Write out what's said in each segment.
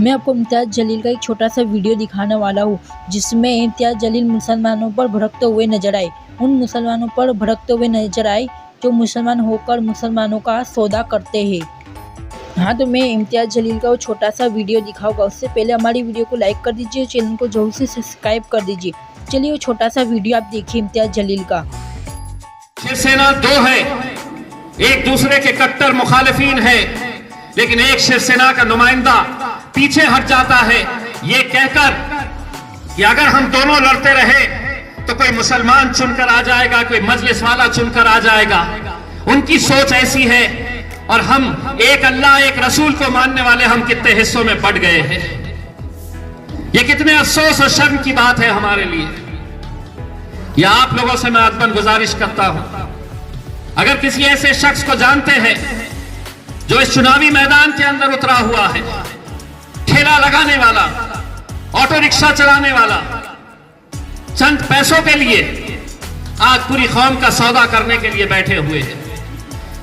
मैं आपको इम्तियाज़ जलील का एक छोटा सा वीडियो दिखाने वाला हूँ, जिसमें इम्तियाज़ जलील मुसलमानों पर भड़कते हुए नजर आए। उन मुसलमानों पर भड़कते हुए नजर आए जो मुसलमान होकर मुसलमानों का सौदा करते हैं। हाँ, तो मैं इम्तियाज़ जलील का वो छोटा सा वीडियो दिखाऊंगा। उससे पहले हमारी वीडियो को लाइक कर दीजिए, चैनल को जरूर से सब्सक्राइब कर दीजिए। चलिए वो छोटा सा वीडियो आप देखिए इम्तियाज़ जलील का। शिवसेना दो है, एक दूसरे के कट्टर मुखालिफिन है, लेकिन एक शिवसेना का नुमाइंदा पीछे हट जाता है ये कहकर कि अगर हम दोनों लड़ते रहे तो कोई मुसलमान चुनकर आ जाएगा, कोई मजलिस वाला चुनकर आ जाएगा। उनकी सोच ऐसी है और हम एक अल्लाह एक रसूल को मानने वाले हम कितने हिस्सों में बढ़ गए हैं। ये कितने अफसोस और शर्म की बात है हमारे लिए। या आप लोगों से मैं अदबन गुजारिश करता हूं, अगर किसी ऐसे शख्स को जानते हैं जो इस चुनावी मैदान के अंदर उतरा हुआ है, ठेला लगाने वाला, ऑटो रिक्शा चलाने वाला, चंद पैसों के लिए आज पूरी कौम का सौदा करने के लिए बैठे हुए हैं,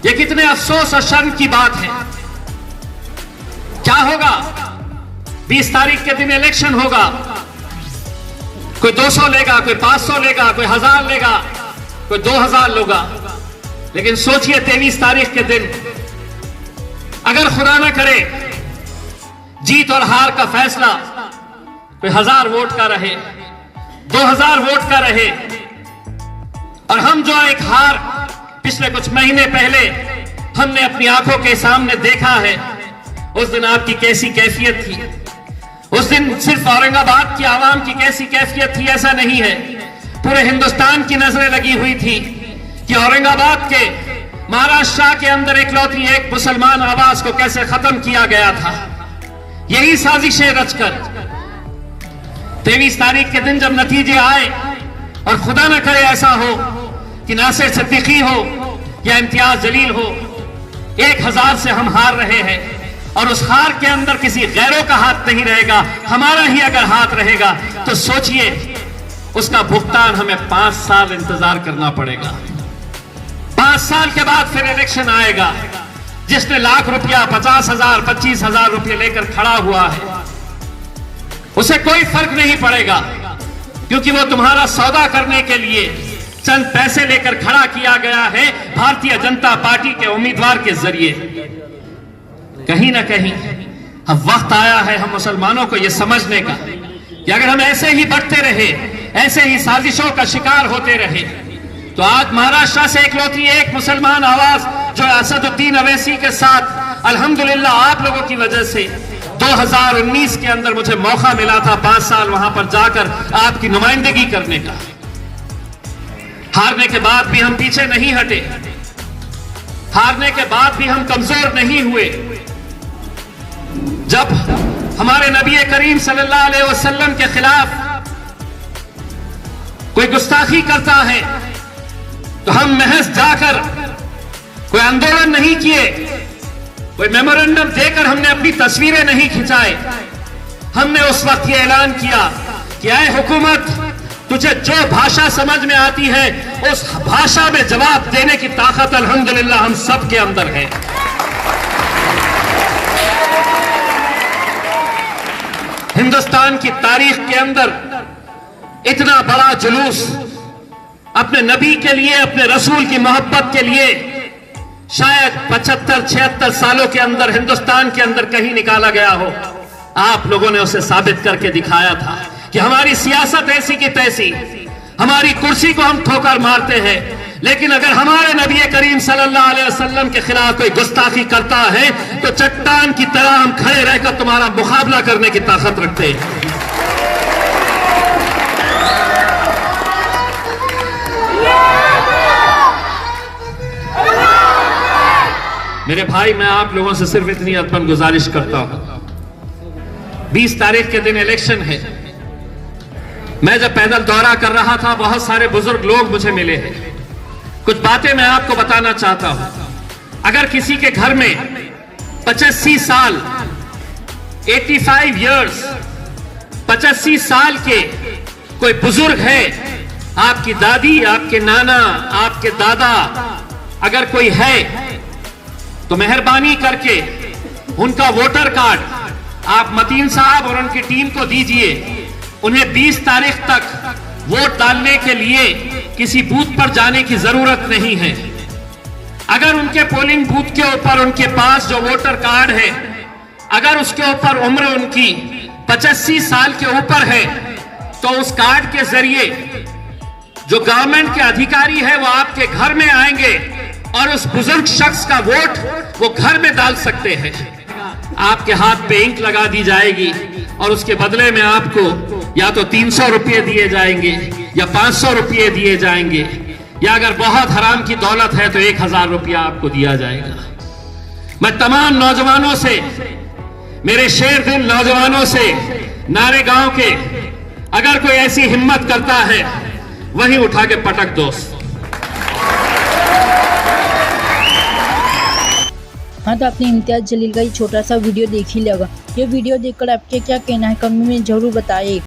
ये कितने अफसोस और शर्म की बात है। क्या होगा? 20 तारीख के दिन इलेक्शन होगा, कोई 200 लेगा, कोई 500 लेगा, कोई 1000 लेगा, कोई 2000 लेगा। लेकिन सोचिए 23 तारीख के दिन अगर खुदा ना करे जीत और हार का फैसला कोई 1000 वोट का रहे, 2000 वोट का रहे, और हम जो एक हार पिछले कुछ महीने पहले हमने अपनी आंखों के सामने देखा है, उस दिन आपकी कैसी कैफियत थी। उस दिन सिर्फ औरंगाबाद की आवाम की कैसी कैफियत थी ऐसा नहीं है, पूरे हिंदुस्तान की नजरें लगी हुई थी कि औरंगाबाद के महाराष्ट्र के अंदर इकलौती एक मुसलमान आवाज को कैसे खत्म किया गया था। यही साजिशें रचकर 23 तारीख के दिन जब नतीजे आए, और खुदा न करे ऐसा हो कि नासिर सिद्दीकी हो या इम्तियाज जलील हो, 1000 से हम हार रहे हैं, और उस हार के अंदर किसी गैरों का हाथ नहीं रहेगा, हमारा ही अगर हाथ रहेगा, तो सोचिए उसका भुगतान हमें 5 साल इंतजार करना पड़ेगा। 5 साल के बाद फिर इलेक्शन आएगा। जिसने लाख रुपया, 50,000, 25,000 रुपये लेकर खड़ा हुआ है, उसे कोई फर्क नहीं पड़ेगा, क्योंकि वो तुम्हारा सौदा करने के लिए चंद पैसे लेकर खड़ा किया गया है भारतीय जनता पार्टी के उम्मीदवार के जरिए। कहीं ना कहीं अब वक्त आया है हम मुसलमानों को यह समझने का कि अगर हम ऐसे ही बढ़ते रहे, ऐसे ही साजिशों का शिकार होते रहे, तो आज महाराष्ट्र से इकलौती एक मुसलमान आवाज जो असदुद्दीन अवैसी के साथ अल्हम्दुलिल्लाह आप लोगों की वजह से 2019 के अंदर मुझे मौका मिला था 5 साल वहां पर जाकर आपकी नुमाइंदगी करने का। हारने के बाद भी हम पीछे नहीं हटे, हारने के बाद भी हम कमजोर नहीं हुए। जब हमारे नबी करीम सल्लल्लाहु अलैहि वसल्लम के खिलाफ कोई गुस्ताखी करता है तो हम महज जाकर कोई आंदोलन नहीं किए, कोई मेमोरेंडम देकर हमने अपनी तस्वीरें नहीं खिंचाए। हमने उस वक्त ये ऐलान किया कि ऐ हुकूमत, तुझे जो भाषा समझ में आती है उस भाषा में जवाब देने की ताकत अल्हम्दुलिल्लाह हम सब के अंदर है। हिंदुस्तान की तारीख के अंदर इतना बड़ा जुलूस अपने नबी के लिए, अपने रसूल की मोहब्बत के लिए शायद 75-76 सालों के अंदर हिंदुस्तान के अंदर कहीं निकाला गया हो। आप लोगों ने उसे साबित करके दिखाया था कि हमारी सियासत ऐसी की तैसी, हमारी कुर्सी को हम ठोकर मारते हैं, लेकिन अगर हमारे नबी करीम सल्लल्लाहु अलैहि वसल्लम के खिलाफ कोई गुस्ताखी करता है तो चट्टान की तरह हम खड़े रहकर तुम्हारा मुकाबला करने की ताकत रखते हैं। मेरे भाई, मैं आप लोगों से सिर्फ इतनी अदबन गुजारिश करता हूं, 20 तारीख के दिन इलेक्शन है। मैं जब पैदल दौरा कर रहा था, बहुत सारे बुजुर्ग लोग मुझे मिले हैं। कुछ बातें मैं आपको बताना चाहता हूं। अगर किसी के घर में 85 साल 85 इयर्स 85 साल के कोई बुजुर्ग है, आपकी दादी, आपके नाना, आपके दादा अगर कोई है, तो मेहरबानी करके उनका वोटर कार्ड आप मतीन साहब और उनकी टीम को दीजिए। उन्हें 20 तारीख तक वोट डालने के लिए किसी बूथ पर जाने की जरूरत नहीं है। अगर उनके पोलिंग बूथ के ऊपर उनके पास जो वोटर कार्ड है, अगर उसके ऊपर उम्र उनकी 85 साल के ऊपर है, तो उस कार्ड के जरिए जो गवर्नमेंट के अधिकारी है वो आपके घर में आएंगे और उस बुजुर्ग शख्स का वोट वो घर में डाल सकते हैं। आपके हाथ पे इंक लगा दी जाएगी और उसके बदले में आपको या तो 300 रुपये दिए जाएंगे या 500 रुपये दिए जाएंगे, या अगर बहुत हराम की दौलत है तो 1000 रुपया आपको दिया जाएगा। मैं तमाम नौजवानों से, मेरे शेर दिल नौजवानों से नारे गांव के, अगर कोई ऐसी हिम्मत करता है वहीं उठा के पटक दो। हाँ, तो आपने इम्तियाज जलील का ये छोटा सा वीडियो देख ही लगा। ये वीडियो देखकर आपके क्या कहना है कमेंट में जरूर बताइए।